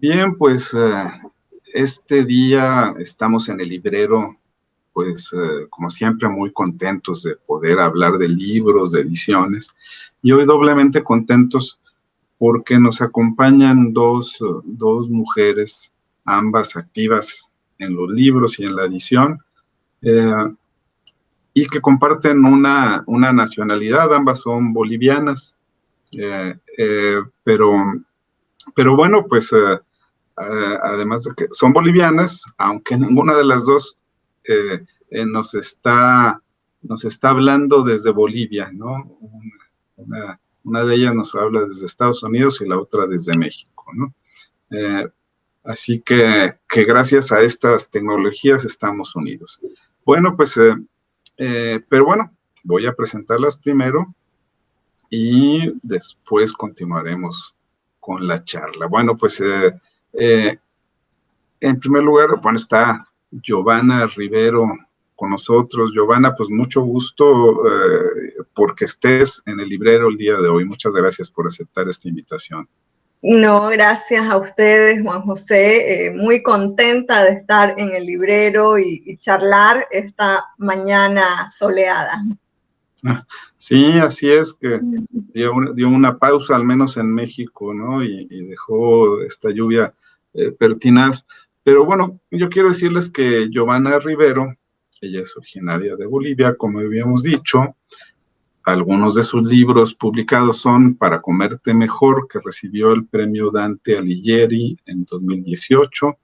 Bien, pues este día estamos en el librero, pues como siempre muy contentos de poder hablar de libros, de ediciones, y hoy doblemente contentos porque nos acompañan dos mujeres, ambas activas en los libros y en la edición, eh, y que comparten una nacionalidad, ambas son bolivianas, eh, eh, pero, pero bueno, pues además de que son bolivianas, aunque ninguna de las dos eh, eh, nos, está, nos está hablando desde Bolivia, ¿no? Una de ellas nos habla desde Estados Unidos y la otra desde México, ¿no? Eh, Así que gracias a estas tecnologías estamos unidos. Bueno, pues, pero bueno, voy a presentarlas primero y después continuaremos con la charla. Bueno, pues eh, en primer lugar, bueno, está Giovanna Rivero con nosotros. Giovanna, pues mucho gusto porque estés en el librero el día de hoy. Muchas gracias por aceptar esta invitación. No, gracias a ustedes, Juan José. Muy contenta de estar en el librero y charlar esta mañana soleada. Sí, así es que dio una pausa, al menos en México, ¿no? Y dejó esta lluvia pertinaz. Pero bueno, yo quiero decirles que Giovanna Rivero, ella es originaria de Bolivia, como habíamos dicho. Algunos de sus libros publicados son Para comerte mejor, que recibió el premio Dante Alighieri en 2018.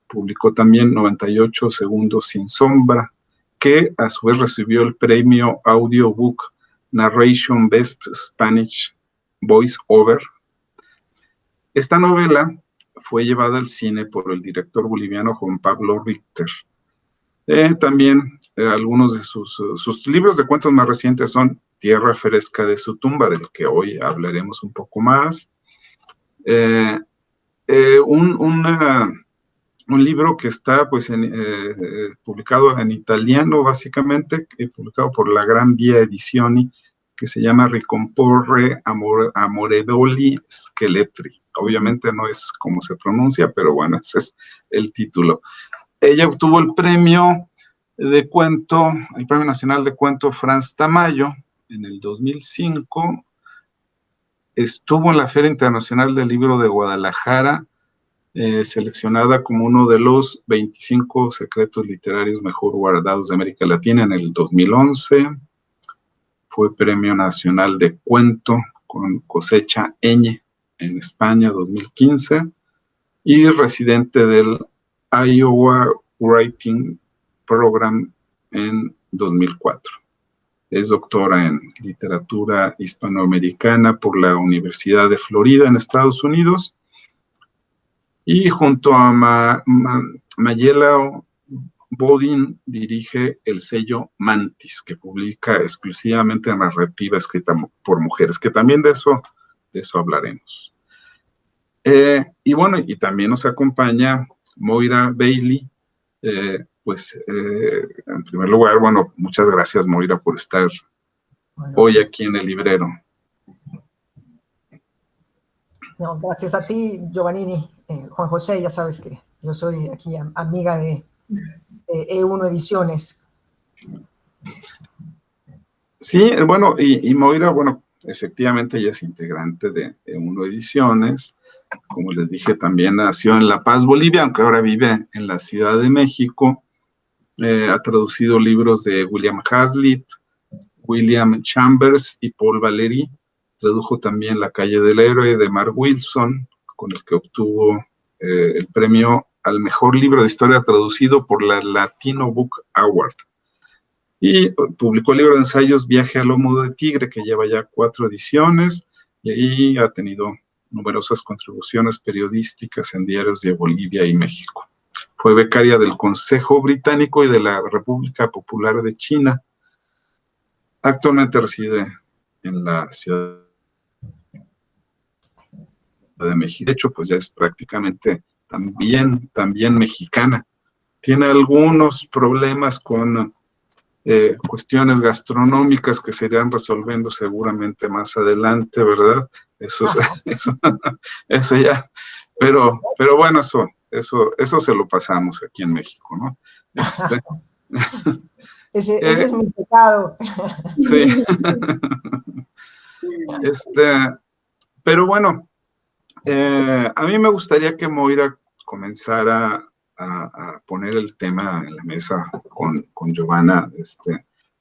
Publicó también 98 segundos sin sombra, que a su vez recibió el premio Audiobook Narration Best Spanish Voice Over. Esta novela fue llevada al cine por el director boliviano Juan Pablo Richter. También algunos de sus libros de cuentos más recientes son Tierra fresca de su tumba, del que hoy hablaremos un poco más. Un libro que está pues publicado en italiano, básicamente, publicado por la Gran Vía Edizioni, que se llama Ricomporre Amoredoli Scheletri. Obviamente no es como se pronuncia, pero bueno, ese es el título. Ella obtuvo el premio de cuento, el Premio Nacional de Cuento Franz Tamayo en el 2005. Estuvo en la Feria Internacional del Libro de Guadalajara, seleccionada como uno de los 25 secretos literarios mejor guardados de América Latina en el 2011. Fue Premio Nacional de Cuento con Cosecha Ñ en España 2015 y residente del Iowa Writing Program en 2004. Es doctora en literatura hispanoamericana por la Universidad de Florida en Estados Unidos. Y junto a Mayela Bodin dirige el sello Mantis, que publica exclusivamente narrativa escrita por mujeres, que también de eso hablaremos. Y bueno, y también nos acompaña Moira Bailey. En primer lugar, bueno, muchas gracias, Moira, por estar hoy aquí en el librero. No, gracias a ti, Giovannini. Juan José, ya sabes que yo soy aquí amiga de E1 Ediciones. Sí, bueno, y Moira, bueno, efectivamente ella es integrante de E1 Ediciones. Como les dije, también nació en La Paz, Bolivia, aunque ahora vive en la Ciudad de México. Ha traducido libros de William Hazlitt, William Chambers y Paul Valéry. Tradujo también La calle del héroe de Mark Wilson, con el que obtuvo el premio al mejor libro de historia traducido por la Latino Book Award. Y publicó el libro de ensayos Viaje al lomo de tigre, que lleva ya 4 ediciones, y ahí ha tenido numerosas contribuciones periodísticas en diarios de Bolivia y México. Fue becaria del Consejo Británico y de la República Popular de China. Actualmente reside en la Ciudad de México. De hecho, pues ya es prácticamente también mexicana. Tiene algunos problemas con cuestiones gastronómicas que se irán resolviendo seguramente más adelante, ¿verdad? Eso ya Pero bueno, eso se lo pasamos aquí en México, ¿no? Ese es mi pecado. Sí. Pero bueno, a mí me gustaría que Moira comenzara a poner el tema en la mesa con Giovanna,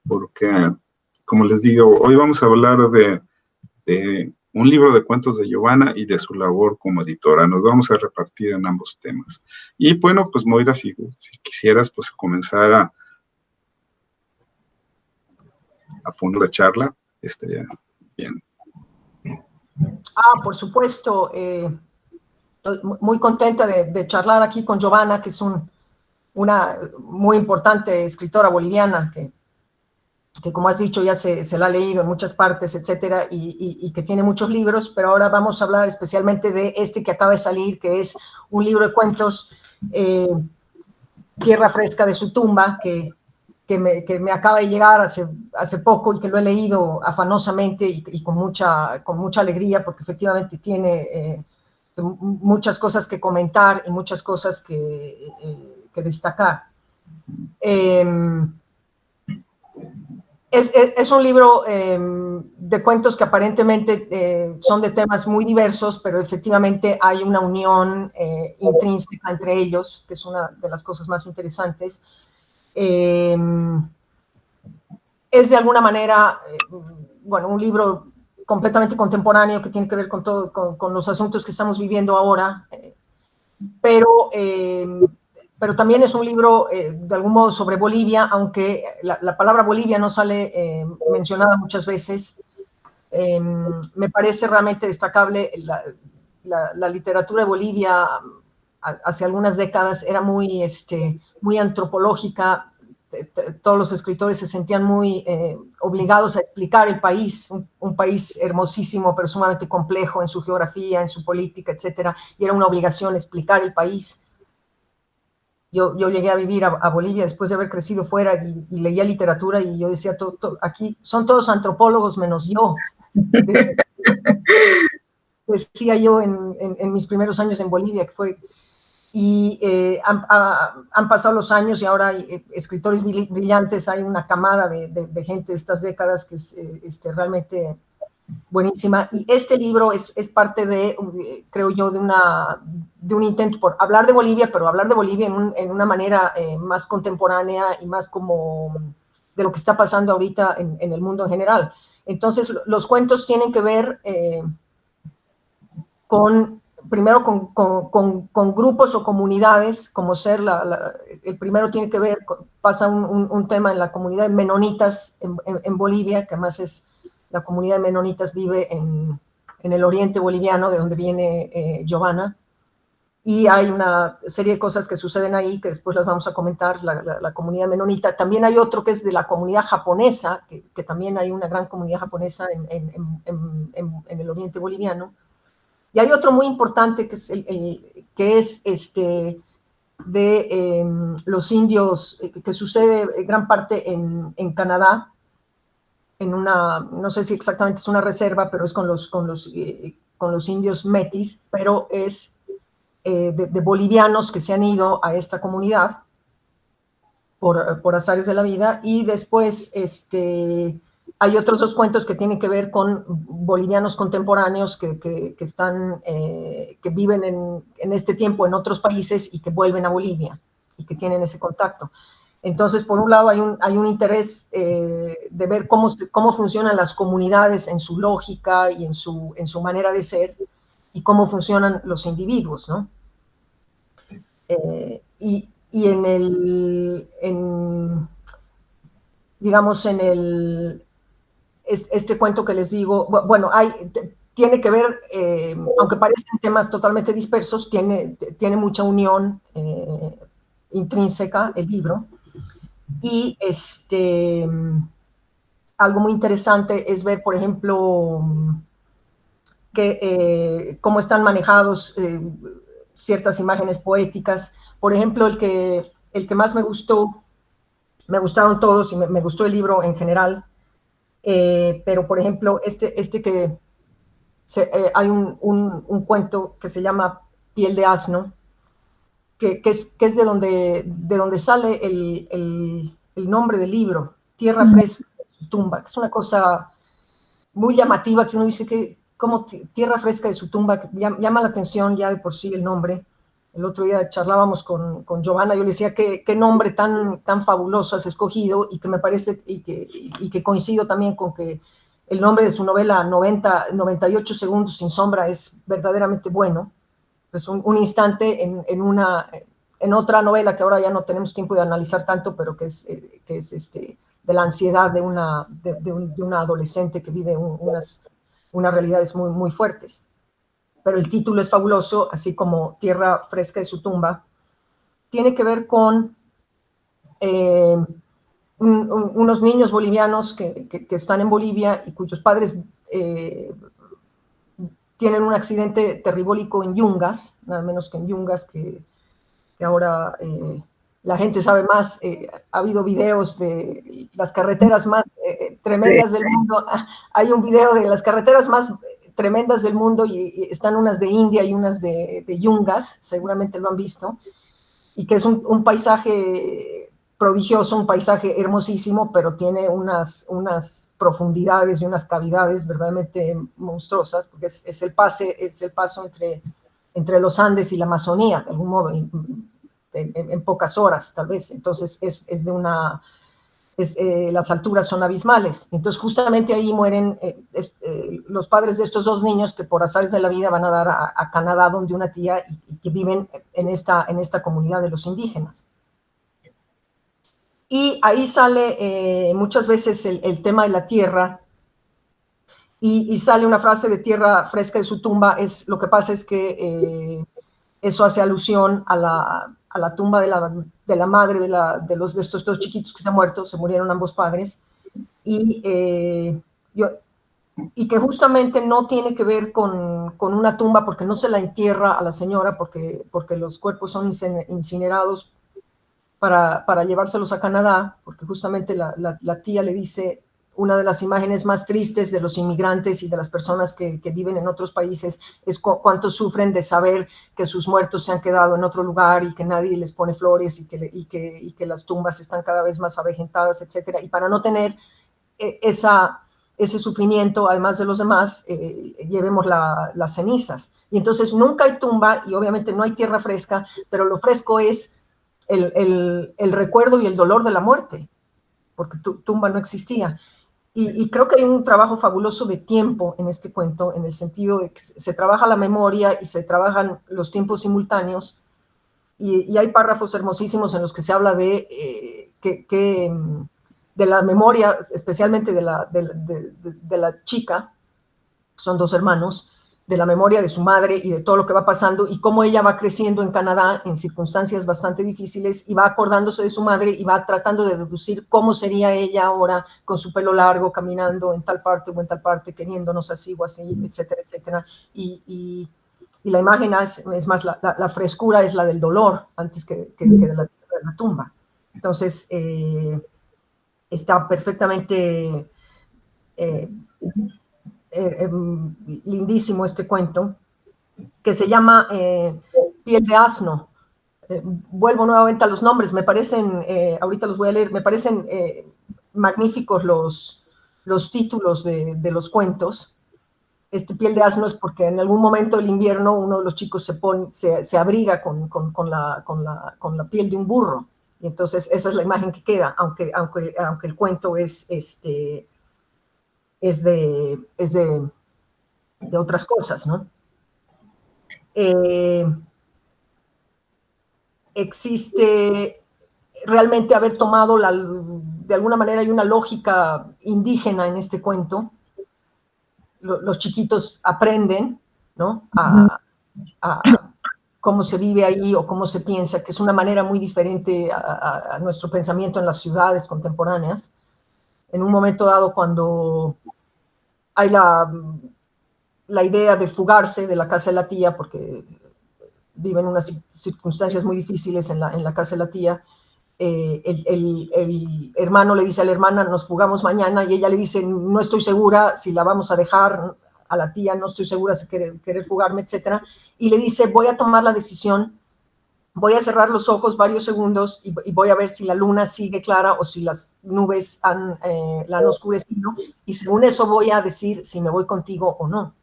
porque, como les digo, hoy vamos a hablar de un libro de cuentos de Giovanna y de su labor como editora. Nos vamos a repartir en ambos temas. Y bueno, pues Moira, si quisieras, pues comenzar a poner la charla, estaría bien. Por supuesto, muy contenta de charlar aquí con Giovanna, que es una muy importante escritora boliviana, que como has dicho ya se la ha leído en muchas partes, etcétera, y que tiene muchos libros, pero ahora vamos a hablar especialmente de este que acaba de salir, que es un libro de cuentos, Tierra Fresca de su tumba, que me acaba de llegar hace poco y que lo he leído afanosamente y con mucha alegría, porque efectivamente tiene muchas cosas que comentar y muchas cosas que destacar. Es un libro de cuentos que aparentemente son de temas muy diversos, pero efectivamente hay una unión intrínseca entre ellos, que es una de las cosas más interesantes. Es de alguna manera, bueno, un libro completamente contemporáneo que tiene que ver con los asuntos que estamos viviendo ahora, pero también es un libro de algún modo sobre Bolivia, aunque la palabra Bolivia no sale mencionada muchas veces. Me parece realmente destacable la literatura de Bolivia hace algunas décadas era muy antropológica. Todos los escritores se sentían muy obligados a explicar el país, un país hermosísimo, pero sumamente complejo en su geografía, en su política, etcétera, y era una obligación explicar el país. Yo llegué a vivir a Bolivia después de haber crecido fuera y leía literatura y yo decía, aquí son todos antropólogos menos yo. Decía yo en mis primeros años en Bolivia, que fue... Y han pasado los años y ahora hay escritores brillantes, hay una camada de gente de estas décadas que es realmente buenísima. Y este libro es parte de, creo yo, de un intento por hablar de Bolivia, pero hablar de Bolivia en una manera más contemporánea y más como de lo que está pasando ahorita en el mundo en general. Entonces, los cuentos tienen que ver primero con grupos o comunidades, como ser el primero tiene que ver, pasa un tema en la comunidad de menonitas en Bolivia, que además la comunidad de menonitas vive en el oriente boliviano, de donde viene Giovanna, y hay una serie de cosas que suceden ahí, que después las vamos a comentar, la comunidad menonita. También hay otro que es de la comunidad japonesa, que también hay una gran comunidad japonesa en el oriente boliviano. Y hay otro muy importante que es de los indios, que sucede gran parte en Canadá, no sé si exactamente es una reserva, pero es con los indios metis, pero es de bolivianos que se han ido a esta comunidad por azares de la vida, y después hay otros dos cuentos que tienen que ver con bolivianos contemporáneos que viven en este tiempo en otros países y que vuelven a Bolivia y que tienen ese contacto. Entonces, por un lado, hay un interés de ver cómo funcionan las comunidades en su lógica y en su manera de ser, y cómo funcionan los individuos, ¿no? Y este cuento que les digo, bueno, tiene que ver, aunque parecen temas totalmente dispersos, tiene mucha unión intrínseca el libro. Y algo muy interesante es ver, por ejemplo, cómo están manejados ciertas imágenes poéticas. Por ejemplo, el que más me gustaron todos y me gustó el libro en general, pero por ejemplo, hay un cuento que se llama Piel de Asno, que es de donde sale el nombre del libro, Tierra Fresca de su tumba, que es una cosa muy llamativa, que uno dice que como Tierra Fresca de su tumba, que llama la atención ya de por sí el nombre. El otro día charlábamos con Giovanna, yo le decía qué nombre tan fabuloso has escogido, y que me parece, y que coincido también con que el nombre de su novela 98 segundos sin sombra es verdaderamente bueno. Es un instante en otra novela que ahora ya no tenemos tiempo de analizar tanto, pero que es de la ansiedad de una adolescente que vive unas realidades muy, muy fuertes. Pero el título es fabuloso, así como Tierra Fresca de su tumba. Tiene que ver con unos niños bolivianos que están en Bolivia y cuyos padres tienen un accidente terrorífico en Yungas, nada menos que en Yungas, que ahora la gente sabe más. Ha habido videos de las carreteras más tremendas del mundo. Hay un video de las carreteras más tremendas del mundo, y están unas de India y unas de Yungas, seguramente lo han visto, y que es un paisaje prodigioso, un paisaje hermosísimo, pero tiene unas profundidades y unas cavidades verdaderamente monstruosas, porque es el paso entre los Andes y la Amazonía, de algún modo, en pocas horas, tal vez. Entonces, las alturas son abismales. Entonces, justamente ahí mueren los padres de estos dos niños, que por azares de la vida van a dar a Canadá, donde una tía, y que viven en esta comunidad de los indígenas. Y ahí sale muchas veces el tema de la tierra, y sale una frase de Tierra Fresca de su tumba. Lo que pasa es que eso hace alusión a la tumba de la madre de estos dos chiquitos que se han muerto. Se murieron ambos padres, y que justamente no tiene que ver con una tumba, porque no se la entierra a la señora, porque los cuerpos son incinerados para llevárselos a Canadá, porque justamente la tía le dice, una de las imágenes más tristes de los inmigrantes y de las personas que viven en otros países es cuánto sufren de saber que sus muertos se han quedado en otro lugar y que nadie les pone flores, y que las tumbas están cada vez más avejentadas, etcétera. Y para no tener ese sufrimiento, además de los demás, llevemos las cenizas. Y entonces nunca hay tumba, y obviamente no hay tierra fresca, pero lo fresco es el recuerdo y el dolor de la muerte, porque tumba no existía. Y creo que hay un trabajo fabuloso de tiempo en este cuento, en el sentido de que se trabaja la memoria y se trabajan los tiempos simultáneos, y hay párrafos hermosísimos en los que se habla de la memoria, especialmente de la chica, son dos hermanos, de la memoria de su madre y de todo lo que va pasando, y cómo ella va creciendo en Canadá en circunstancias bastante difíciles, y va acordándose de su madre y va tratando de deducir cómo sería ella ahora con su pelo largo, caminando en tal parte o en tal parte, queriéndonos así o así, etcétera, etcétera. Y la imagen es más, la frescura es la del dolor antes que de la tumba. Entonces, está perfectamente lindísimo este cuento, que se llama Piel de Asno. Vuelvo nuevamente a los nombres, me parecen, ahorita los voy a leer, me parecen magníficos los títulos de los cuentos. Piel de Asno es porque en algún momento del invierno uno de los chicos se abriga con la piel de un burro, y entonces esa es la imagen que queda, aunque el cuento es de otras cosas, ¿no? Existe realmente haber tomado, de alguna manera hay una lógica indígena en este cuento. Los chiquitos aprenden, ¿no?, a cómo se vive ahí o cómo se piensa, que es una manera muy diferente a nuestro pensamiento en las ciudades contemporáneas. En un momento dado, cuando hay la idea de fugarse de la casa de la tía, porque viven unas circunstancias muy difíciles en la casa de la tía, el hermano le dice a la hermana, nos fugamos mañana, y ella le dice, no estoy segura si la vamos a dejar, a la tía, no estoy segura si querer fugarme, etcétera, y le dice, voy a tomar la decisión, voy a cerrar los ojos varios segundos y voy a ver si la luna sigue clara o si las nubes la han oscurecido, y según eso voy a decir si me voy contigo o no.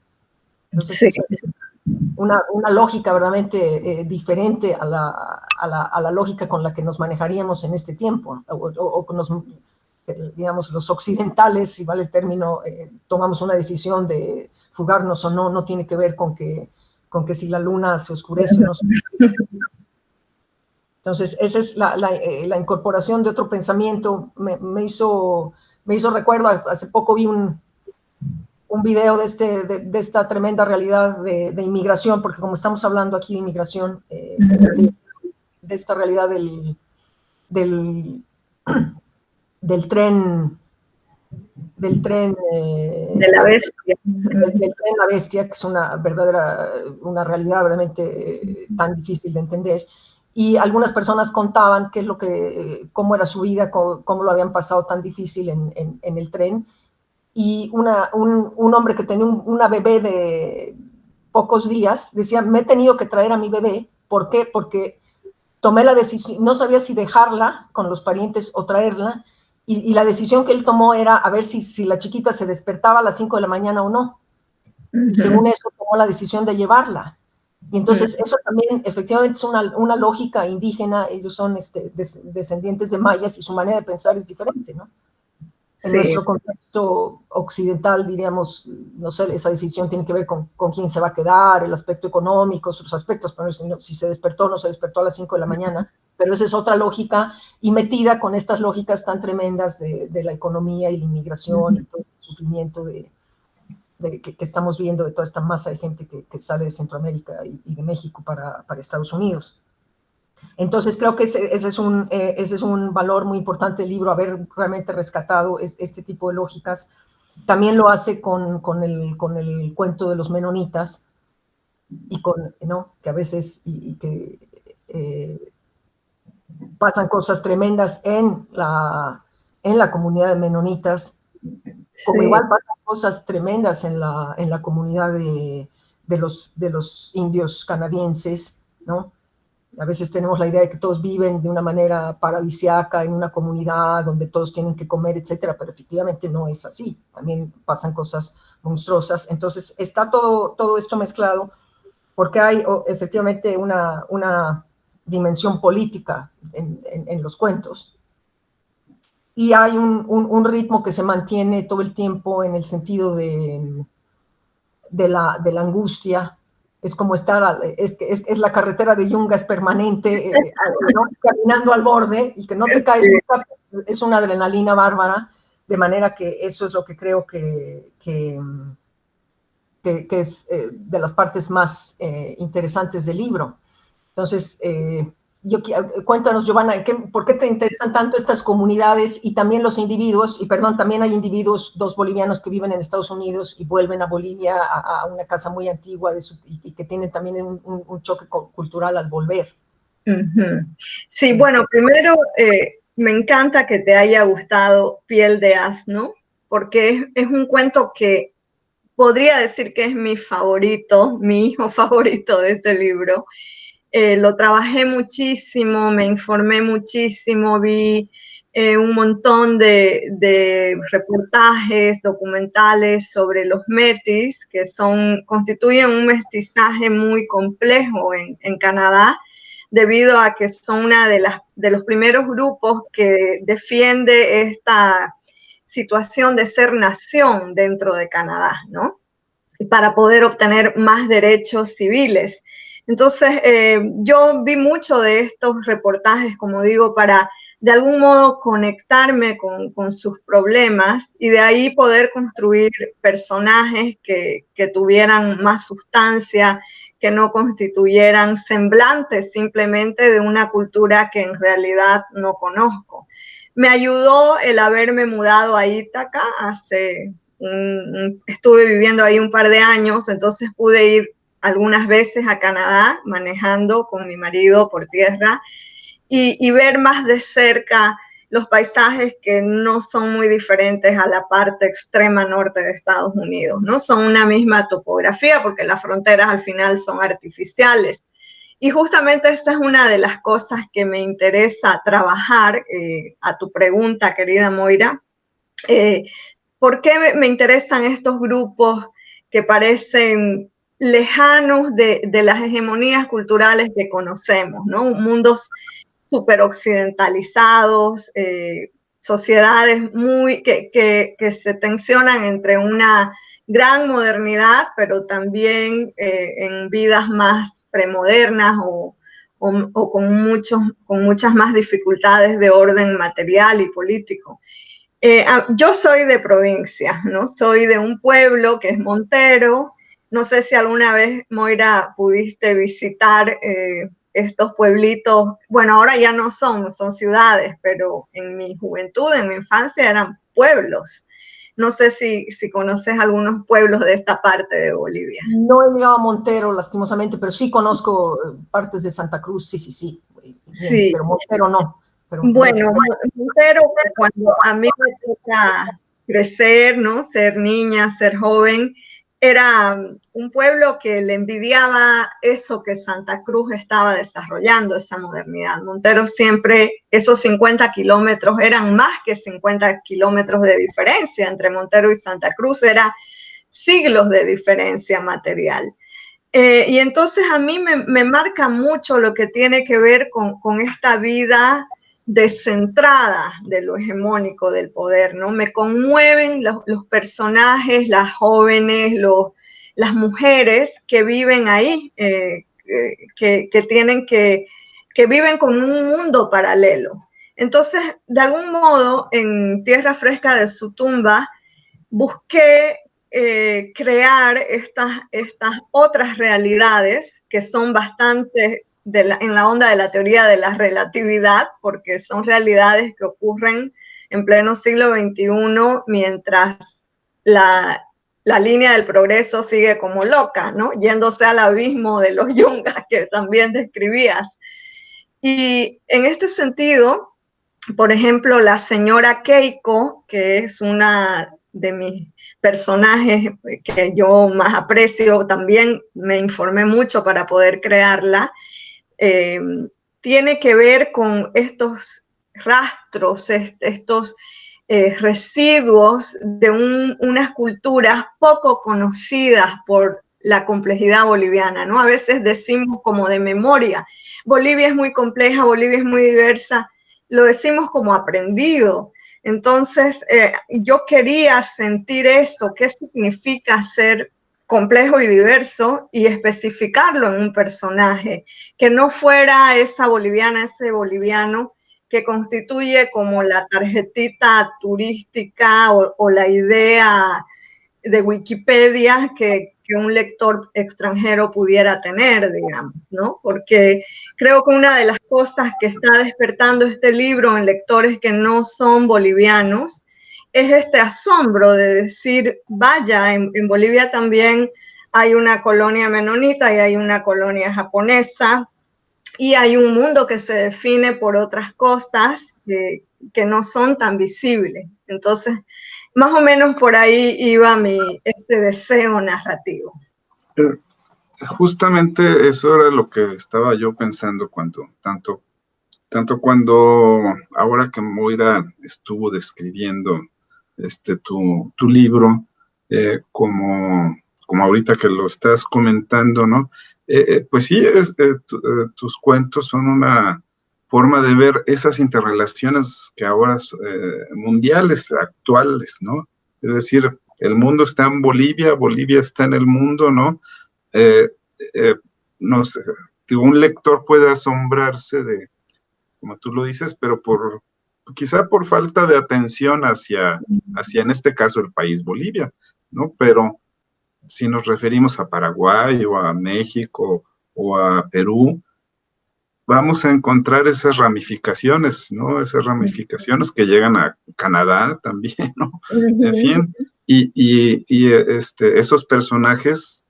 Entonces, sí. es una lógica verdaderamente diferente a la lógica con la que nos manejaríamos en este tiempo, o con digamos, los occidentales, si vale el término, tomamos una decisión de fugarnos o no, no tiene que ver con que si la luna se oscurece o no se oscurece. Entonces, esa es la incorporación de otro pensamiento. Me hizo recuerdo, hace poco vi un video de esta tremenda realidad de inmigración, porque como estamos hablando aquí de inmigración, de esta realidad del tren De la bestia. Del tren La Bestia, que es una realidad realmente tan difícil de entender. Y algunas personas contaban cómo era su vida, cómo lo habían pasado tan difícil en el tren. Y un hombre que tenía una bebé de pocos días decía, me he tenido que traer a mi bebé. ¿Por qué? Porque tomé la decisión, no sabía si dejarla con los parientes o traerla, y la decisión que él tomó era a ver si la chiquita se despertaba a las 5 de la mañana o no. Y según eso tomó la decisión de llevarla. Y entonces eso también efectivamente es una lógica indígena. Ellos son descendientes de mayas y su manera de pensar es diferente, ¿no? En nuestro contexto occidental, diríamos, no sé, esa decisión tiene que ver con quién se va a quedar, el aspecto económico, sus aspectos, pero si se despertó o no se despertó a las 5 de la mañana, pero esa es otra lógica, y metida con estas lógicas tan tremendas de la economía y la inmigración y todo este sufrimiento que estamos viendo de toda esta masa de gente que sale de Centroamérica y de México para Estados Unidos. Entonces creo que ese es un valor muy importante del libro, haber realmente rescatado este tipo de lógicas. También lo hace con el cuento de los menonitas, y ¿no? Que a veces pasan cosas tremendas en la comunidad de menonitas, como igual pasan cosas tremendas en la comunidad de los indios canadienses, ¿no? A veces tenemos la idea de que todos viven de una manera paradisiaca en una comunidad donde todos tienen que comer, etcétera, pero efectivamente no es así. También pasan cosas monstruosas. Entonces está todo esto mezclado porque hay efectivamente una dimensión política en los cuentos. Y hay un ritmo que se mantiene todo el tiempo en el sentido de la angustia. Es como es la carretera de yungas permanente, ¿no? Caminando al borde y que no te caes, es una adrenalina bárbara, de manera que eso es lo que creo que es de las partes más interesantes del libro. Entonces, cuéntanos, Giovanna, ¿por qué te interesan tanto estas comunidades y también los individuos? Y perdón, también hay individuos, 2 bolivianos que viven en Estados Unidos y vuelven a Bolivia, a una casa muy antigua y que tienen también un choque cultural al volver. Sí, bueno, primero me encanta que te haya gustado Piel de Asno, porque es un cuento que podría decir que es mi favorito, mi hijo favorito de este libro. Lo trabajé muchísimo, me informé muchísimo, vi un montón de reportajes, documentales sobre los metis, que constituyen un mestizaje muy complejo en Canadá, debido a que son una de los primeros grupos que defiende esta situación de ser nación dentro de Canadá, ¿no? Y para poder obtener más derechos civiles. Entonces, yo vi mucho de estos reportajes, como digo, para de algún modo conectarme con sus problemas y de ahí poder construir personajes que tuvieran más sustancia, que no constituyeran semblantes simplemente de una cultura que en realidad no conozco. Me ayudó el haberme mudado a Ítaca estuve viviendo ahí un par de años, entonces pude ir algunas veces a Canadá manejando con mi marido por tierra y ver más de cerca los paisajes que no son muy diferentes a la parte extrema norte de Estados Unidos, ¿no? Son una misma topografía porque las fronteras al final son artificiales. Y justamente esta es una de las cosas que me interesa trabajar, a tu pregunta, querida Moira. ¿Por qué me interesan estos grupos que parecen lejanos de las hegemonías culturales que conocemos, ¿no? Mundos súper occidentalizados, sociedades que se tensionan entre una gran modernidad, pero también en vidas más premodernas o con muchas más dificultades de orden material y político. Yo soy de provincia, ¿no? Soy de un pueblo que es Montero. No sé si alguna vez, Moira, pudiste visitar estos pueblitos. Bueno, ahora ya no son ciudades, pero en mi juventud, en mi infancia, eran pueblos. No sé si conoces algunos pueblos de esta parte de Bolivia. No he llegado a Montero, lastimosamente, pero sí conozco partes de Santa Cruz, sí. Bien, sí. Pero Montero no. Pero bueno, Montero, cuando a mí me toca crecer, ¿no? Ser niña, ser joven, era un pueblo que le envidiaba eso que Santa Cruz estaba desarrollando, esa modernidad. Montero siempre, esos 50 kilómetros eran más que 50 kilómetros de diferencia entre Montero y Santa Cruz, era siglos de diferencia material. Y entonces a mí me marca mucho lo que tiene que ver con esta vida descentrada de lo hegemónico del poder, ¿no? Me conmueven los personajes, las jóvenes, las mujeres que viven ahí, que viven con un mundo paralelo. Entonces, de algún modo, en Tierra Fresca de su tumba, busqué crear estas otras realidades que son bastante en la onda de la teoría de la relatividad, porque son realidades que ocurren en pleno siglo XXI mientras la línea del progreso sigue como loca, ¿no? Yéndose al abismo de los yungas que también describías. Y en este sentido, por ejemplo, la señora Keiko, que es una de mis personajes que yo más aprecio, también me informé mucho para poder crearla, tiene que ver con estos rastros, estos residuos de unas culturas poco conocidas por la complejidad boliviana, ¿no? A veces decimos como de memoria, Bolivia es muy compleja, Bolivia es muy diversa, lo decimos como aprendido. Entonces, yo quería sentir eso, qué significa ser complejo y diverso y especificarlo en un personaje, que no fuera esa boliviana, ese boliviano que constituye como la tarjetita turística o la idea de Wikipedia que un lector extranjero pudiera tener, digamos, ¿no? Porque creo que una de las cosas que está despertando este libro en lectores que no son bolivianos es este asombro de decir, vaya, en Bolivia también hay una colonia menonita y hay una colonia japonesa y hay un mundo que se define por otras cosas que no son tan visibles. Entonces, más o menos por ahí iba este deseo narrativo. Justamente eso era lo que estaba yo pensando tanto cuando, ahora que Moira estuvo describiendo tu libro, como ahorita que lo estás comentando, ¿no? Pues sí, tus cuentos son una forma de ver esas interrelaciones que ahora mundiales, actuales, ¿no? Es decir, el mundo está en Bolivia, Bolivia está en el mundo, ¿no? No sé, un lector puede asombrarse de, como tú lo dices, pero quizá por falta de atención hacia, en este caso, el país Bolivia, ¿no? Pero si nos referimos a Paraguay o a México o a Perú, vamos a encontrar esas ramificaciones, ¿no? Esas ramificaciones que llegan a Canadá también, ¿no? En fin, esos personajes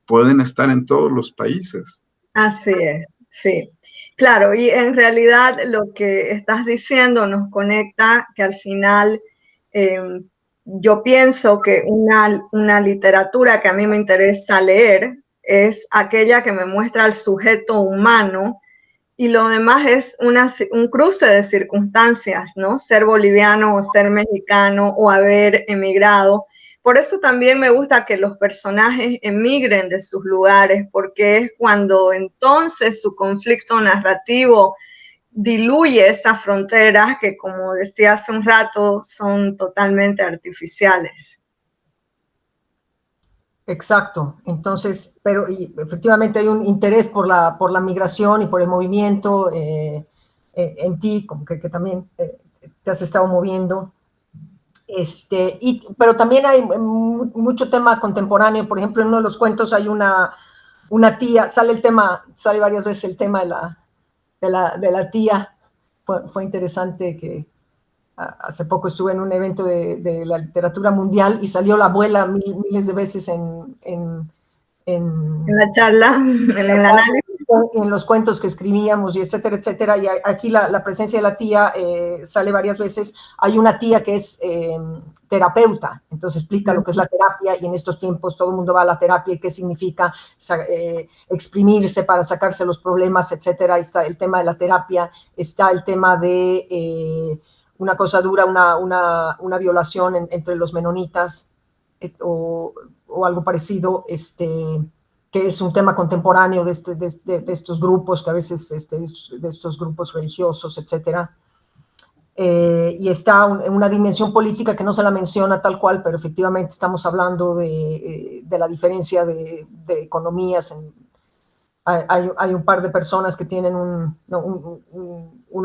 pueden estar en todos los países. Así es. Sí, claro, y en realidad lo que estás diciendo nos conecta que al final yo pienso que una literatura que a mí me interesa leer es aquella que me muestra al sujeto humano y lo demás es un cruce de circunstancias, ¿no? Ser boliviano o ser mexicano o haber emigrado. Por eso también me gusta que los personajes emigren de sus lugares, porque es cuando entonces su conflicto narrativo diluye esas fronteras que, como decía hace un rato, son totalmente artificiales. Exacto, entonces, pero y efectivamente hay un interés por la migración y por el movimiento en ti, como que también te has estado moviendo. Pero también hay mucho tema contemporáneo. Por ejemplo, en uno de los cuentos hay una tía, sale varias veces el tema de la tía. Fue interesante que hace poco estuve en un evento de la literatura mundial y salió la abuela miles de veces en la charla, en el análisis. En los cuentos que escribíamos, y etcétera, etcétera. Y aquí la presencia de la tía sale varias veces. Hay una tía que es terapeuta, entonces explica lo que es la terapia, y en estos tiempos todo el mundo va a la terapia y qué significa exprimirse para sacarse los problemas, etcétera. Ahí está el tema de la terapia, está el tema de una cosa dura, una violación entre los menonitas o algo parecido, que es un tema contemporáneo de estos grupos, que a veces de estos grupos religiosos, etcétera. Y está en una dimensión política que no se la menciona tal cual, pero efectivamente estamos hablando de la diferencia de economías. Hay un par de personas que tienen un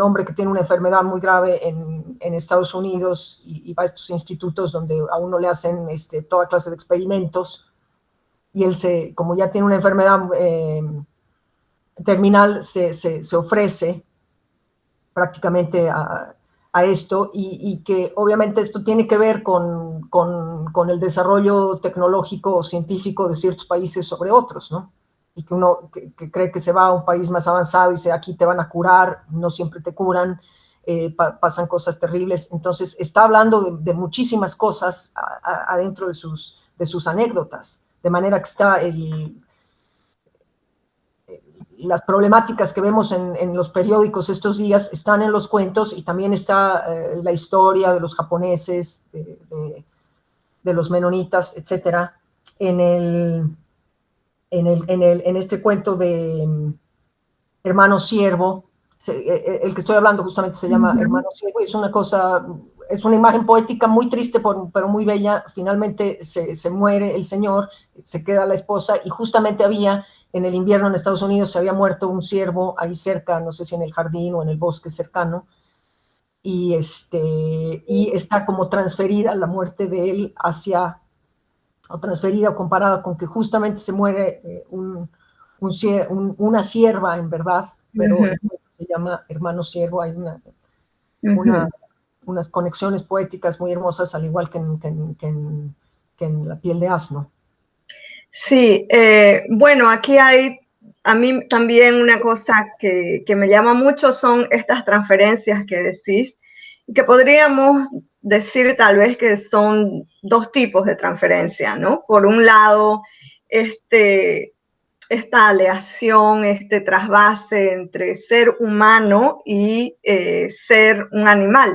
hombre que tiene una enfermedad muy grave en Estados Unidos y va a estos institutos donde a uno le hacen toda clase de experimentos, y él, como ya tiene una enfermedad terminal, se ofrece prácticamente a esto, y que obviamente esto tiene que ver con el desarrollo tecnológico o científico de ciertos países sobre otros, ¿no? Y que uno que cree que se va a un país más avanzado y dice, aquí te van a curar, no siempre te curan, pasan cosas terribles. Entonces está hablando de muchísimas cosas adentro de sus anécdotas, de manera que está las problemáticas que vemos en los periódicos estos días están en los cuentos, y también está la historia de los japoneses, de los menonitas, etcétera, en este cuento de Hermano Siervo. El que estoy hablando justamente se llama Hermano Siervo, y es una cosa, es una imagen poética muy triste, pero muy bella. Finalmente se muere el señor, se queda la esposa, y justamente en el invierno en Estados Unidos se había muerto un ciervo ahí cerca, no sé si en el jardín o en el bosque cercano, y está como transferida la muerte de él o transferida o comparada con que justamente se muere una sierva, en verdad, pero se llama Hermano Siervo. Hay unas conexiones poéticas muy hermosas, al igual que en La piel de asno. Sí, bueno, aquí hay a mí también una cosa que me llama mucho son estas transferencias que decís, que podríamos decir tal vez que son dos tipos de transferencia, ¿no? Por un lado, esta aleación, este trasvase entre ser humano y ser un animal.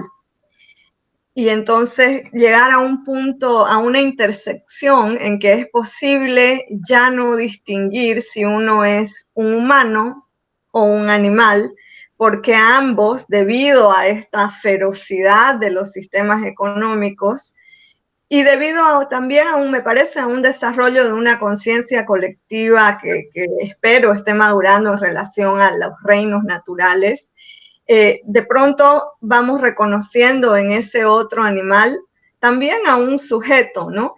Y entonces llegar a un punto, a una intersección en que es posible ya no distinguir si uno es un humano o un animal, porque ambos, debido a esta ferocidad de los sistemas económicos y debido también me parece, a un desarrollo de una conciencia colectiva que espero esté madurando en relación a los reinos naturales, de pronto vamos reconociendo en ese otro animal también a un sujeto, ¿no?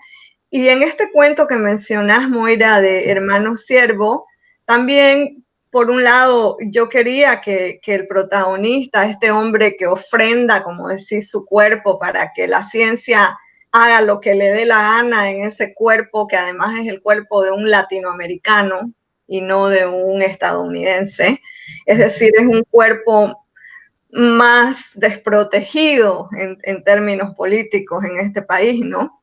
Y en este cuento que mencionás, Moira, de Hermano Siervo, también, por un lado, yo quería que el protagonista, este hombre que ofrenda, como decís, su cuerpo para que la ciencia haga lo que le dé la gana en ese cuerpo, que además es el cuerpo de un latinoamericano, y no de un estadounidense. Es decir, es un cuerpo más desprotegido en términos políticos en este país, ¿no?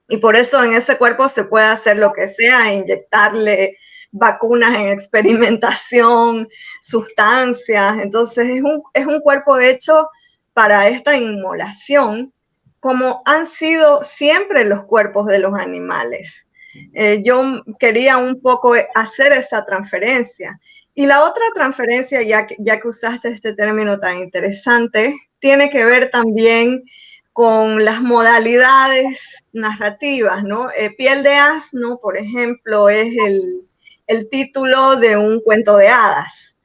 Y por eso en ese cuerpo se puede hacer lo que sea, inyectarle vacunas en experimentación, sustancias. Entonces es un cuerpo hecho para esta inmolación, como han sido siempre los cuerpos de los animales. Yo quería un poco hacer esa transferencia. Y la otra transferencia, ya que usaste este término tan interesante, tiene que ver también con las modalidades narrativas, ¿no? Piel de asno, por ejemplo, es el título de un cuento de hadas.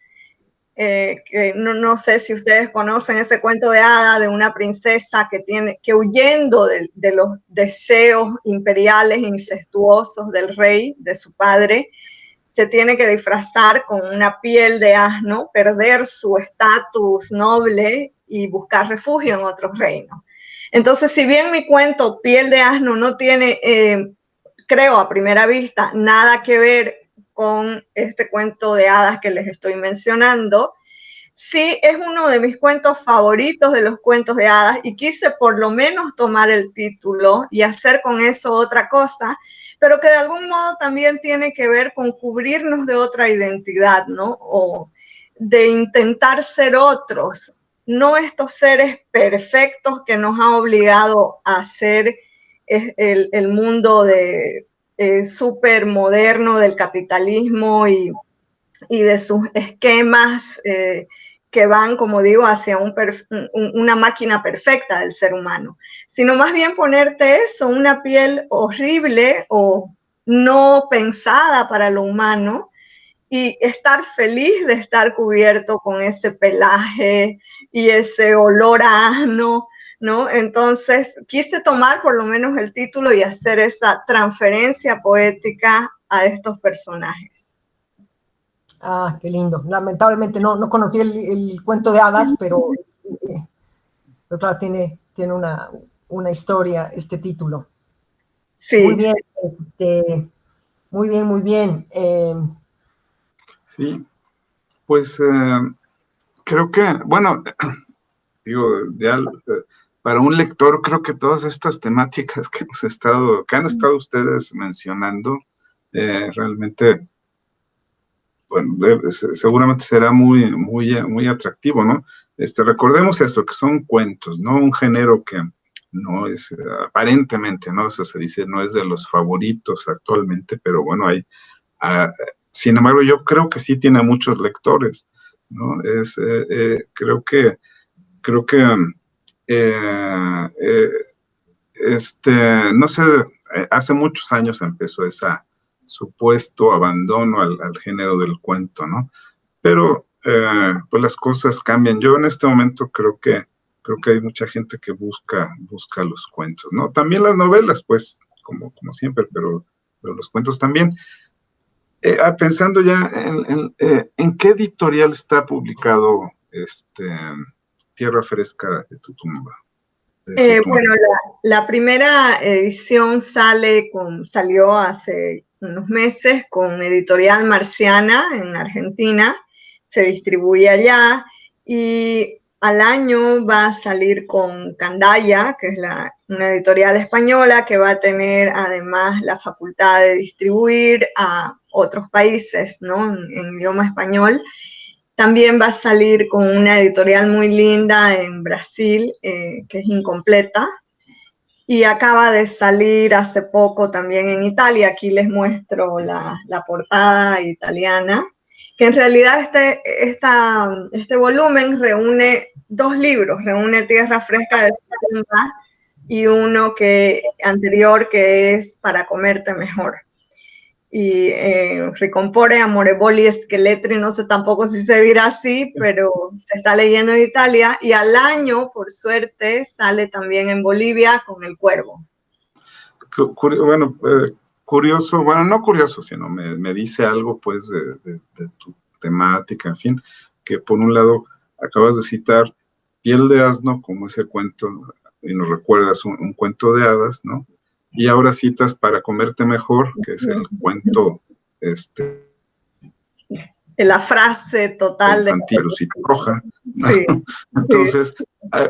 Que no sé si ustedes conocen ese cuento de hadas de una princesa que huyendo de los deseos imperiales incestuosos del rey, de su padre, se tiene que disfrazar con una piel de asno, perder su estatus noble y buscar refugio en otros reinos. Entonces, si bien mi cuento Piel de asno no tiene, creo a primera vista, nada que ver con este cuento de hadas que les estoy mencionando, sí es uno de mis cuentos favoritos de los cuentos de hadas y quise por lo menos tomar el título y hacer con eso otra cosa, pero que de algún modo también tiene que ver con cubrirnos de otra identidad, ¿no? O de intentar ser otros, no estos seres perfectos que nos ha obligado a hacer el mundo súper moderno del capitalismo y de sus esquemas que van, como digo, hacia una máquina perfecta del ser humano, sino más bien ponerte eso, una piel horrible o no pensada para lo humano, y estar feliz de estar cubierto con ese pelaje y ese olor a asno, ¿no? Entonces quise tomar por lo menos el título y hacer esa transferencia poética a estos personajes. Ah, qué lindo. Lamentablemente no conocí el cuento de hadas, pero claro, tiene una historia este título. Sí. Muy bien, muy bien, muy bien. Sí, pues creo que, bueno, digo, ya para un lector creo que todas estas temáticas que han estado ustedes mencionando, realmente, bueno, seguramente será muy atractivo, ¿no? Recordemos eso, que son cuentos, ¿no? Un género que no es, aparentemente, ¿no? Eso se dice, no es de los favoritos actualmente, pero bueno, sin embargo, yo creo que sí tiene muchos lectores, ¿no? Creo que no sé, hace muchos años empezó ese supuesto abandono al género del cuento, ¿no? Pero pues las cosas cambian. Yo en este momento creo que hay mucha gente que busca los cuentos, ¿no? También las novelas, pues, como siempre, pero los cuentos también. Pensando ya en qué editorial está publicado Tierra Fresca de tu tumba. Bueno, la primera edición salió hace unos meses con Editorial Marciana en Argentina, se distribuye allá, y al año va a salir con Candaya, que es una editorial española que va a tener además la facultad de distribuir a otros países, ¿no? En idioma español. También va a salir con una editorial muy linda en Brasil, que es Incompleta, y acaba de salir hace poco también en Italia. Aquí les muestro la portada italiana, que en realidad este volumen reúne dos libros, reúne Tierra Fresca de tu tumba y uno anterior que es Para comerte mejor. Y Ricompore Amoreboli Scheletri, no sé tampoco si se dirá así, pero se está leyendo en Italia, y al año, por suerte, sale también en Bolivia con El Cuervo. Bueno, curioso, bueno, no curioso, sino me dice algo, pues, de tu temática, en fin, que por un lado acabas de citar Piel de asno, como ese cuento, y nos recuerdas un cuento de hadas, ¿no? Y ahora citas Para comerte mejor, que es el cuento la frase total infantil, de... Lucita Roja. Sí, Entonces,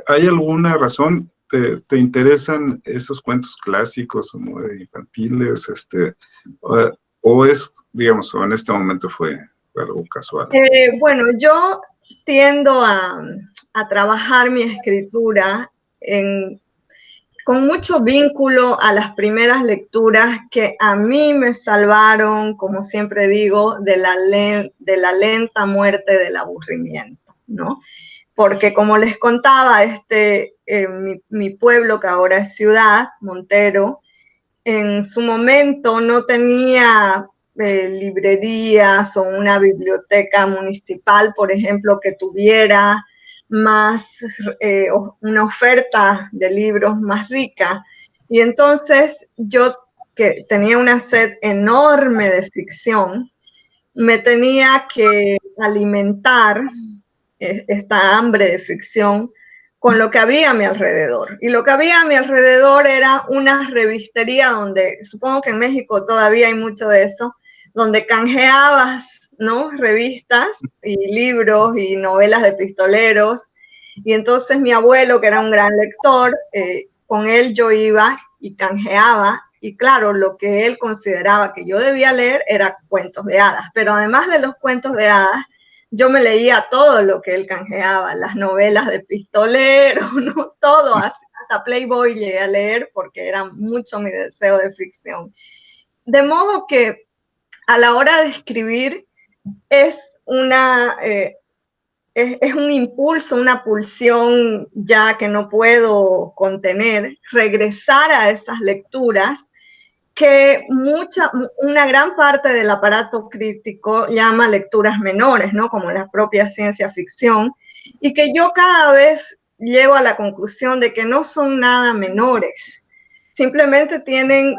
¿hay alguna razón? ¿Te interesan esos cuentos clásicos infantiles? O es, digamos, o en este momento fue algo casual? Bueno, yo tiendo a trabajar mi escritura con mucho vínculo a las primeras lecturas que a mí me salvaron, como siempre digo, de la lenta muerte del aburrimiento, ¿no? Porque como les contaba, mi pueblo, que ahora es ciudad, Montero, en su momento no tenía librerías o una biblioteca municipal, por ejemplo, que tuviera más una oferta de libros más rica. Y entonces yo, que tenía una sed enorme de ficción, me tenía que alimentar esta hambre de ficción con lo que había a mi alrededor. Y lo que había a mi alrededor era una revistería donde, supongo que en México todavía hay mucho de eso, donde canjeabas, ¿no?, revistas y libros y novelas de pistoleros. Y entonces mi abuelo, que era un gran lector, con él yo iba y canjeaba. Y claro, lo que él consideraba que yo debía leer era cuentos de hadas. Pero además de los cuentos de hadas, yo me leía todo lo que él canjeaba, las novelas de pistolero, ¿no? Todo, hasta Playboy llegué a leer porque era mucho mi deseo de ficción. De modo que a la hora de escribir es un impulso, una pulsión ya que no puedo contener, regresar a esas lecturas que una gran parte del aparato crítico llama lecturas menores, ¿no?, como la propia ciencia ficción, y que yo cada vez llego a la conclusión de que no son nada menores, simplemente tienen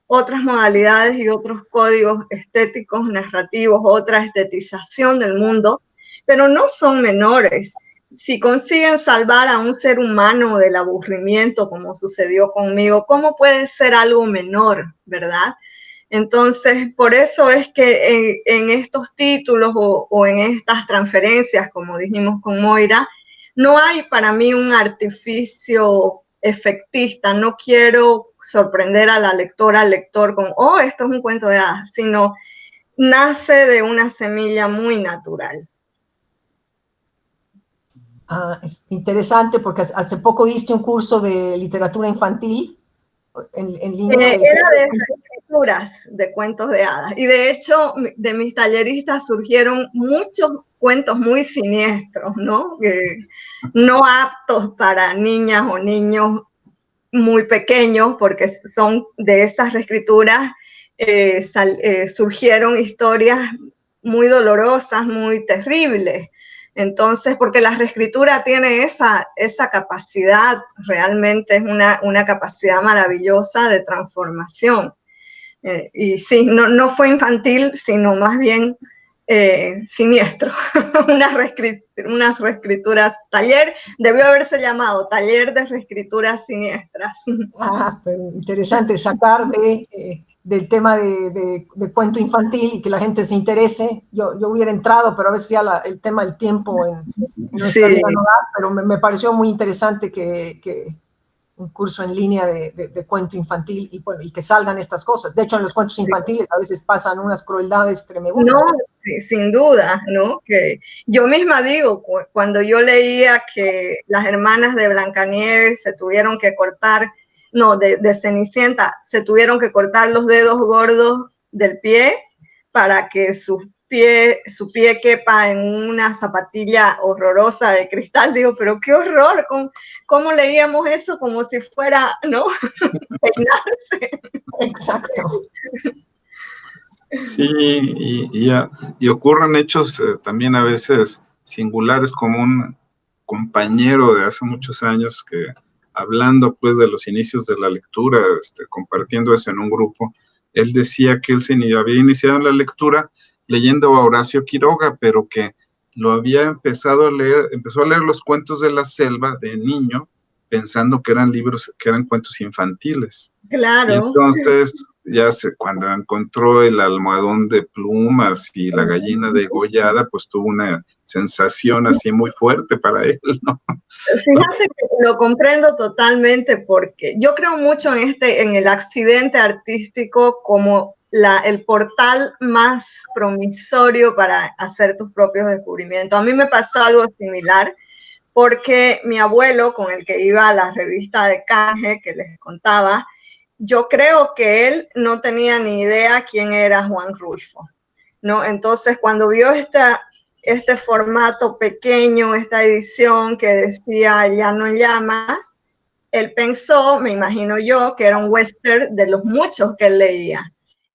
otras modalidades y otros códigos estéticos, narrativos, otra estetización del mundo, pero no son menores. Si consiguen salvar a un ser humano del aburrimiento, como sucedió conmigo, ¿cómo puede ser algo menor, verdad? Entonces, por eso es que en estos títulos o en estas transferencias, como dijimos con Moira, no hay para mí un artificio efectista. No quiero sorprender a la lectora, al lector con, oh, esto es un cuento de hadas, sino nace de una semilla muy natural. Es interesante porque hace poco diste un curso de literatura infantil en línea. Era de escrituras de cuentos de hadas. Y de hecho, de mis talleristas surgieron muchos cuentos muy siniestros, ¿no? No aptos para niñas o niños muy pequeños, porque son de esas reescrituras, surgieron historias muy dolorosas, muy terribles. Entonces, porque la reescritura tiene esa capacidad, realmente es una capacidad maravillosa de transformación. Y sí, no fue infantil, sino más bien siniestro. unas reescrituras, debió haberse llamado Taller de Reescrituras Siniestras. Pero interesante sacar del tema de cuento infantil y que la gente se interese. Yo hubiera entrado, pero a veces ya el tema del tiempo en nuestra vida no da, pero me pareció muy interesante que un curso en línea de cuento infantil y que salgan estas cosas. De hecho, en los cuentos infantiles a veces pasan unas crueldades tremendas. No, sin duda, ¿no? Que yo misma digo, cuando yo leía que las hermanas de Blancanieves se tuvieron que cortar, de Cenicienta, se tuvieron que cortar los dedos gordos del pie para que su pie quepa en una zapatilla horrorosa de cristal. Digo, pero qué horror, ¿cómo leíamos eso? Como si fuera, ¿no? Peinarse. Exacto. Sí, y ocurren hechos también a veces singulares, como un compañero de hace muchos años que, hablando pues de los inicios de la lectura, compartiendo eso en un grupo, él decía que él había iniciado en la lectura leyendo a Horacio Quiroga, pero que lo había empezó a leer los cuentos de la selva de niño, pensando que eran libros, que eran cuentos infantiles. Claro. Y entonces, cuando encontró el almohadón de plumas y la gallina degollada, pues tuvo una sensación así muy fuerte para él, ¿no? Fíjate que lo comprendo totalmente porque yo creo mucho en el accidente artístico como el portal más promisorio para hacer tus propios descubrimientos. A mí me pasó algo similar porque mi abuelo, con el que iba a la revista de canje que les contaba, yo creo que él no tenía ni idea quién era Juan Rulfo, ¿no? Entonces, cuando vio este formato pequeño, esta edición que decía Ya no llamas, él pensó, me imagino yo, que era un western de los muchos que él leía.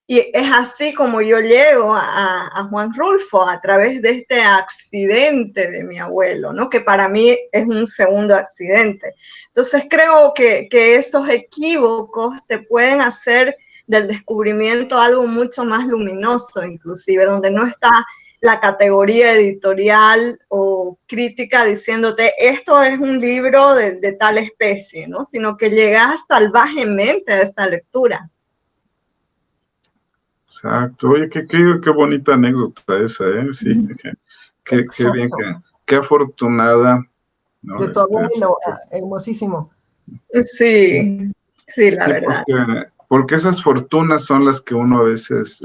Y es así como yo llego a Juan Rulfo, a través de este accidente de mi abuelo, ¿no? Que para mí es un segundo accidente. Entonces creo que esos equívocos te pueden hacer del descubrimiento algo mucho más luminoso, inclusive, donde no está la categoría editorial o crítica diciéndote esto es un libro de tal especie, ¿no? Sino que llegas salvajemente a esa lectura. Exacto. Oye, qué bonita anécdota esa, ¿eh? Sí, qué bien, qué afortunada, ¿no? De tu abuelo, hermosísimo. Sí, sí, la verdad. Porque esas fortunas son las que uno a veces,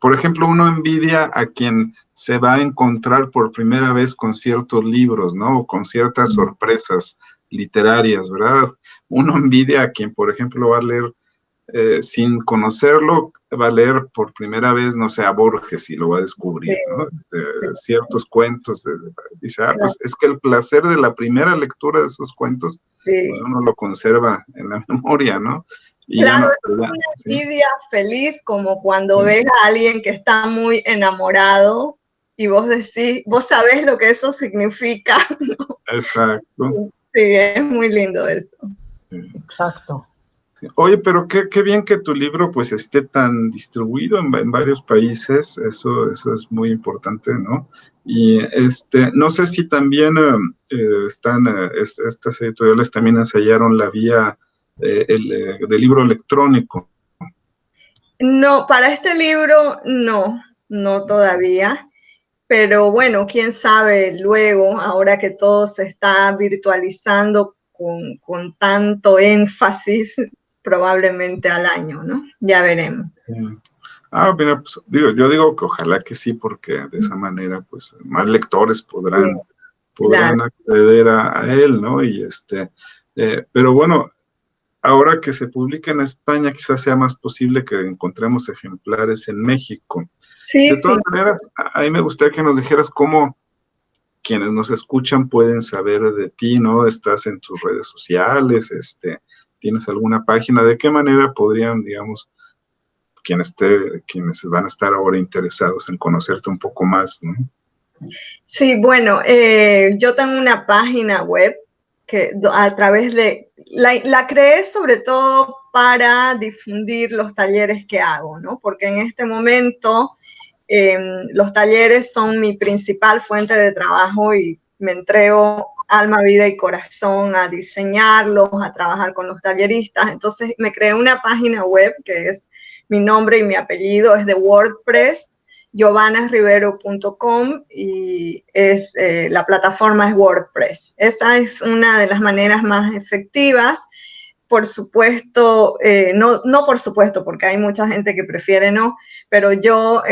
por ejemplo, uno envidia a quien se va a encontrar por primera vez con ciertos libros, ¿no? O con ciertas sorpresas literarias, ¿verdad? Uno envidia a quien, por ejemplo, va a leer sin conocerlo, va a leer por primera vez, no sé, a Borges y lo va a descubrir, ¿no? Ciertos cuentos, dice, pues es que el placer de la primera lectura de esos cuentos, pues uno lo conserva en la memoria, ¿no? Y claro, es una envidia feliz como cuando ves a alguien que está muy enamorado y vos decís, vos sabés lo que eso significa, ¿no? Exacto. Sí, es muy lindo eso. Exacto. Oye, pero qué bien que tu libro pues esté tan distribuido en varios países, eso es muy importante, ¿no? Y no sé si también estas editoriales también ensayaron la vía del libro electrónico. No, para este libro no todavía, pero bueno, quién sabe luego, ahora que todo se está virtualizando con tanto énfasis, probablemente al año, ¿no? Ya veremos. Sí. Mira, pues yo digo que ojalá que sí, porque de esa manera, pues, más lectores podrán claro, acceder a él, ¿no? Y pero bueno, ahora que se publica en España, quizás sea más posible que encontremos ejemplares en México. Sí, de todas maneras, a mí me gustaría que nos dijeras cómo quienes nos escuchan pueden saber de ti, ¿no? Estás en tus redes sociales, tienes alguna página, ¿de qué manera podrían, digamos, quienes van a estar ahora interesados en conocerte un poco más, ¿no? Sí, bueno, yo tengo una página web que a través de, la creé sobre todo para difundir los talleres que hago, ¿no? Porque en este momento los talleres son mi principal fuente de trabajo y me entrego alma, vida y corazón a diseñarlos, a trabajar con los talleristas. Entonces me creé una página web que es mi nombre y mi apellido, es de WordPress, giovanasrivero.com, y la plataforma es WordPress. Esa es una de las maneras más efectivas. Por supuesto, no por supuesto, porque hay mucha gente que prefiere no, pero yo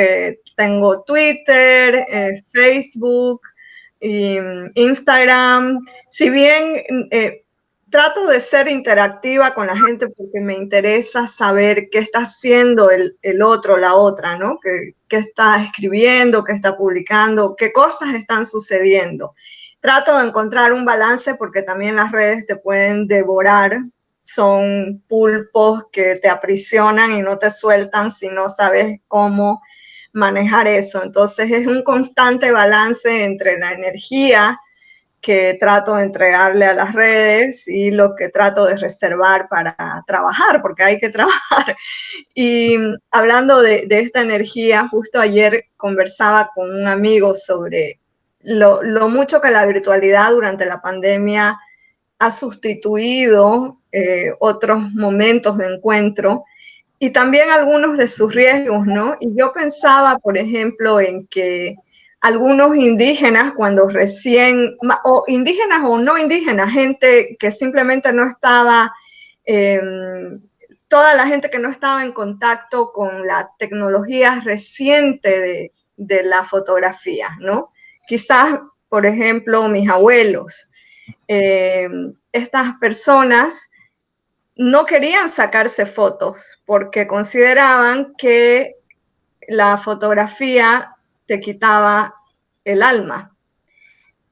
tengo Twitter, Facebook, Instagram. Si bien trato de ser interactiva con la gente porque me interesa saber qué está haciendo el otro, la otra, ¿no? ¿Qué está escribiendo, qué está publicando, qué cosas están sucediendo. Trato de encontrar un balance porque también las redes te pueden devorar. Son pulpos que te aprisionan y no te sueltan si no sabes cómo manejar eso. Entonces es un constante balance entre la energía que trato de entregarle a las redes y lo que trato de reservar para trabajar, porque hay que trabajar. Y hablando de esta energía, justo ayer conversaba con un amigo sobre lo mucho que la virtualidad durante la pandemia ha sustituido otros momentos de encuentro y también algunos de sus riesgos, ¿no? Y yo pensaba, por ejemplo, en que algunos indígenas, cuando recién, o indígenas o no indígenas, gente que simplemente no estaba, toda la gente que no estaba en contacto con la tecnología reciente de la fotografía, ¿no? Quizás, por ejemplo, mis abuelos, estas personas no querían sacarse fotos porque consideraban que la fotografía te quitaba el alma.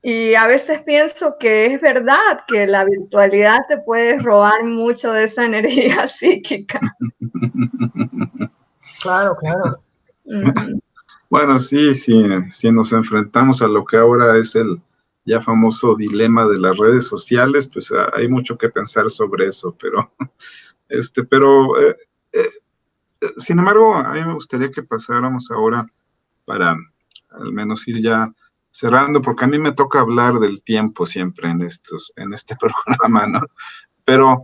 Y a veces pienso que es verdad que la virtualidad te puede robar mucho de esa energía psíquica. Claro, claro. Bueno, sí, nos enfrentamos a lo que ahora es el ya famoso dilema de las redes sociales, pues hay mucho que pensar sobre eso, pero sin embargo, a mí me gustaría que pasáramos ahora para al menos ir ya cerrando, porque a mí me toca hablar del tiempo siempre en este programa, ¿no? Pero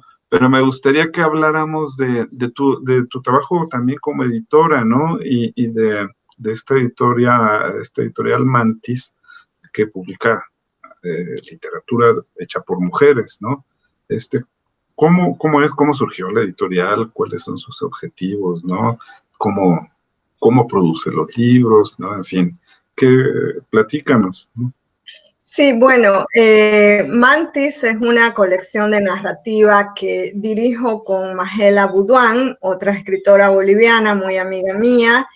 me gustaría que habláramos de tu trabajo también como editora, ¿no? Y de esta editorial Mantis, que publica literatura hecha por mujeres, ¿no? ¿Cómo surgió la editorial? ¿Cuáles son sus objetivos, no? ¿Cómo produce los libros, no? En fin, platícanos, ¿no? Sí, bueno, Mantis es una colección de narrativa que dirijo con Magela Buduán, otra escritora boliviana muy amiga mía,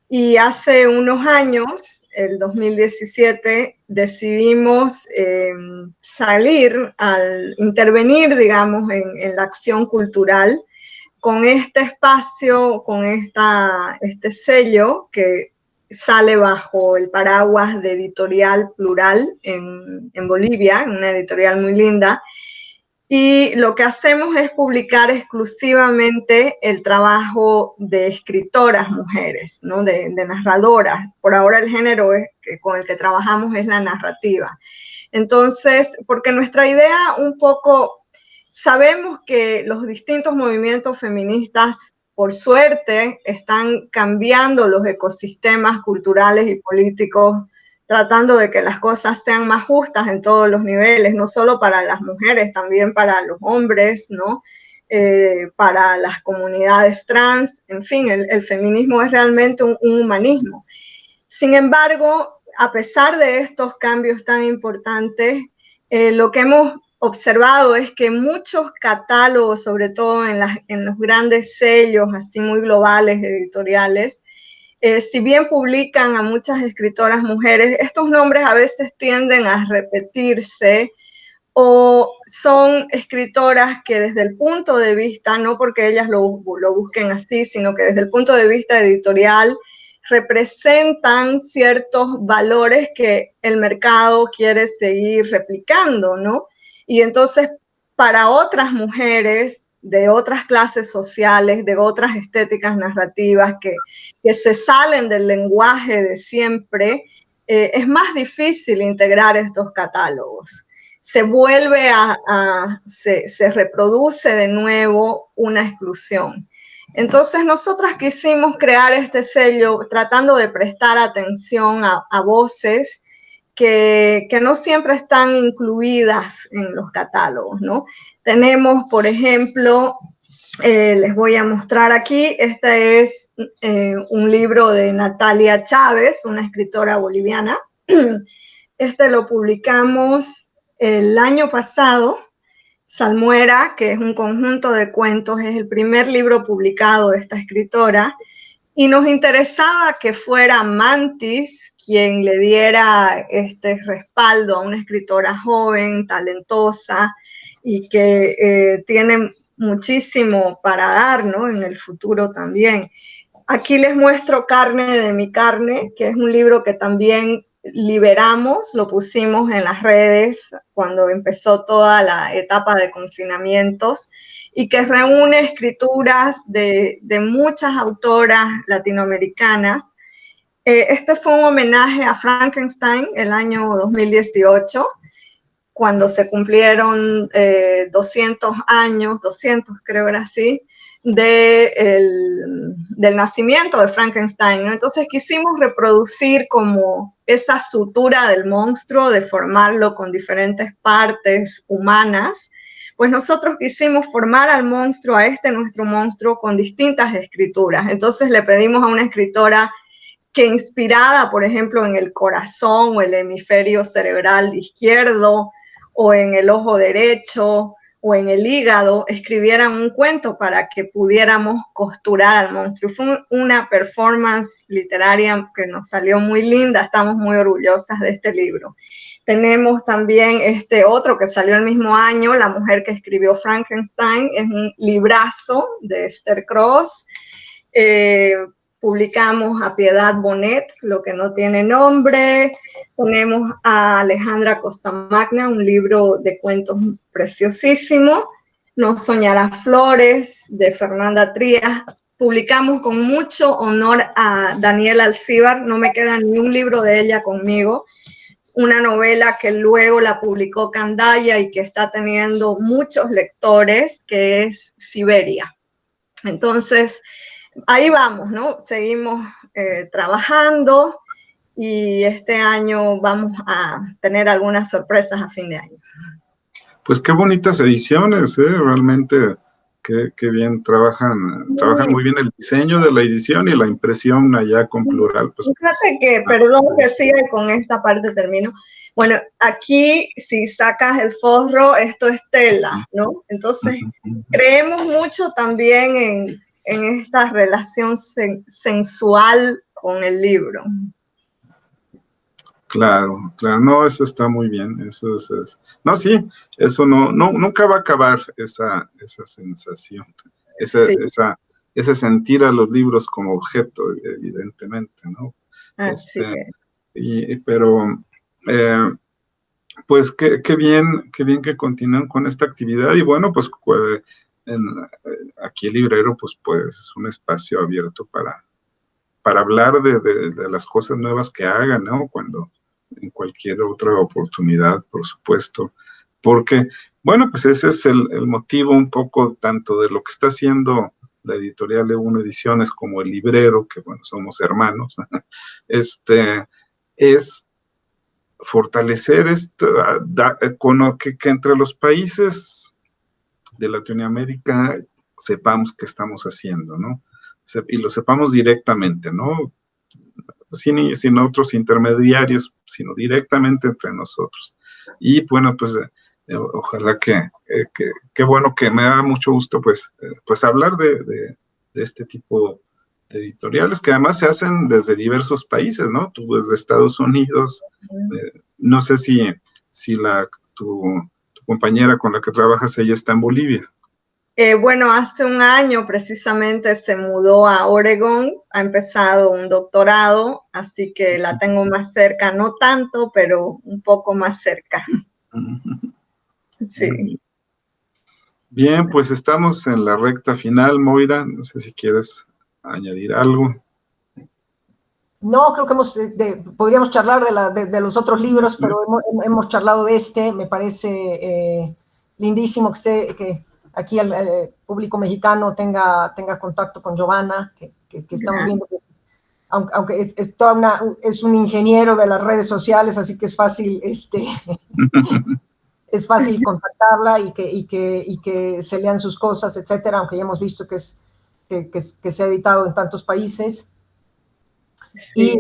y hace unos años, el 2017, decidimos intervenir, digamos, en la acción cultural con este espacio, con este sello que sale bajo el paraguas de Editorial Plural en Bolivia, una editorial muy linda. Y lo que hacemos es publicar exclusivamente el trabajo de escritoras mujeres, ¿no? de narradoras. Por ahora el género con el que trabajamos es la narrativa. Entonces, porque nuestra idea un poco, sabemos que los distintos movimientos feministas, por suerte, están cambiando los ecosistemas culturales y políticos, tratando de que las cosas sean más justas en todos los niveles, no solo para las mujeres, también para los hombres, ¿no? Para las comunidades trans, en fin, el feminismo es realmente un humanismo. Sin embargo, a pesar de estos cambios tan importantes, lo que hemos observado es que muchos catálogos, sobre todo en los grandes sellos así muy globales editoriales, si bien publican a muchas escritoras mujeres, estos nombres a veces tienden a repetirse o son escritoras que desde el punto de vista, no porque ellas lo busquen así, sino que desde el punto de vista editorial, representan ciertos valores que el mercado quiere seguir replicando, ¿no? Y entonces, para otras mujeres de otras clases sociales, de otras estéticas narrativas que se salen del lenguaje de siempre, es más difícil integrar estos catálogos. Se vuelve se reproduce de nuevo una exclusión. Entonces, nosotras quisimos crear este sello tratando de prestar atención a voces que no siempre están incluidas en los catálogos, ¿no? Tenemos, por ejemplo, les voy a mostrar aquí, este es un libro de Natalia Chávez, una escritora boliviana. Este lo publicamos el año pasado. Salmuera, que es un conjunto de cuentos, es el primer libro publicado de esta escritora, y nos interesaba que fuera Mantis quien le diera este respaldo a una escritora joven, talentosa, y que tiene muchísimo para dar, ¿no? En el futuro también. Aquí les muestro Carne de mi carne, que es un libro que también liberamos, lo pusimos en las redes cuando empezó toda la etapa de confinamientos y que reúne escrituras de muchas autoras latinoamericanas. Este fue un homenaje a Frankenstein el año 2018 cuando se cumplieron 200 años, 200 creo era así, del nacimiento de Frankenstein, ¿no? Entonces quisimos reproducir como esa sutura del monstruo, de formarlo con diferentes partes humanas. Pues nosotros quisimos formar al monstruo, a nuestro monstruo, con distintas escrituras. Entonces le pedimos a una escritora que, inspirada, por ejemplo, en el corazón o el hemisferio cerebral izquierdo, o en el ojo derecho, o en el hígado, escribieran un cuento para que pudiéramos costurar al monstruo. Fue una performance literaria que nos salió muy linda, estamos muy orgullosas de este libro. Tenemos también este otro que salió el mismo año, La mujer que escribió Frankenstein, es un librazo de Esther Cross. Publicamos a Piedad Bonet, Lo que no tiene nombre. Tenemos a Alejandra Costamagna, un libro de cuentos preciosísimo. No soñarás flores, de Fernanda Trías. Publicamos con mucho honor a Daniela Alcíbar, no me queda ni un libro de ella conmigo. Una novela que luego la publicó Candaya y que está teniendo muchos lectores, que es Siberia. Entonces, ahí vamos, ¿no? Seguimos trabajando y este año vamos a tener algunas sorpresas a fin de año. Pues qué bonitas ediciones, realmente qué bien trabajan muy bien el diseño de la edición y la impresión allá con Plural. Pues, fíjate que, perdón que siga y con esta parte termino. Bueno, aquí si sacas el forro, esto es tela, ¿no? Entonces, creemos mucho también en esta relación sensual con el libro. Claro, no, eso está muy bien, eso es no, sí, eso nunca va a acabar esa sensación, ese sentir a los libros como objeto, evidentemente, ¿no? Pero, pues, qué bien que continúen con esta actividad, y bueno, pues, aquí el librero, pues es un espacio abierto para hablar de las cosas nuevas que hagan, ¿no? En cualquier otra oportunidad, por supuesto, porque, bueno, pues ese es el motivo un poco tanto de lo que está haciendo la editorial E1 Ediciones como el librero, que, bueno, somos hermanos, es fortalecer que entre los países de Latinoamérica sepamos qué estamos haciendo, ¿no? Y lo sepamos directamente, ¿no? Sin otros intermediarios, sino directamente entre nosotros. Y bueno, pues ojalá que bueno, que me da mucho gusto pues hablar de este tipo de editoriales que además se hacen desde diversos países, ¿no? Tú desde Estados Unidos, no sé si tu compañera con la que trabajas, ella está en Bolivia. Bueno, hace un año precisamente se mudó a Oregón, ha empezado un doctorado, así que la tengo más cerca, no tanto, pero un poco más cerca. Sí. Bien, pues estamos en la recta final, Moira, no sé si quieres añadir algo. No, creo que podríamos charlar de los otros libros, pero hemos charlado de este. Me parece lindísimo que aquí el público mexicano tenga contacto con Giovanna, que estamos viendo que, aunque es un ingeniero de las redes sociales, así que es fácil es fácil contactarla y que se lean sus cosas, etcétera, aunque ya hemos visto que se ha editado en tantos países. Sí.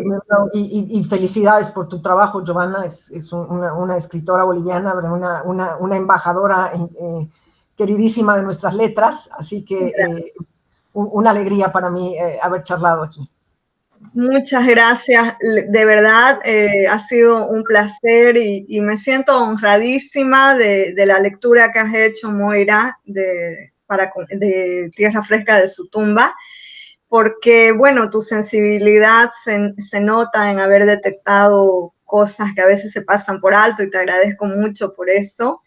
Y felicidades por tu trabajo, Giovanna, es una escritora boliviana, una embajadora queridísima de nuestras letras, así que una alegría para mí haber charlado aquí. Muchas gracias, de verdad ha sido un placer y me siento honradísima de la lectura que has hecho, Moira, de Tierra Fresca de su tumba, porque, bueno, tu sensibilidad se nota en haber detectado cosas que a veces se pasan por alto y te agradezco mucho por eso.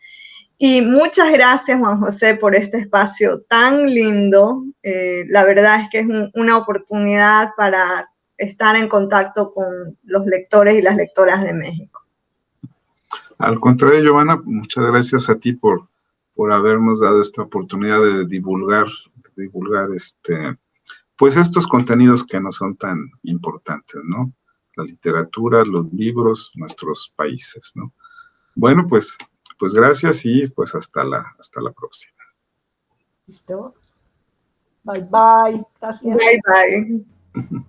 Y muchas gracias, Juan José, por este espacio tan lindo. La verdad es que es una oportunidad para estar en contacto con los lectores y las lectoras de México. Al contrario, Giovanna, muchas gracias a ti por habernos dado esta oportunidad de divulgar pues estos contenidos que no son tan importantes, ¿no? La literatura, los libros, nuestros países, ¿no? Bueno, pues gracias y pues hasta la próxima. ¿Listo? Bye, bye. Gracias. Bye, bye.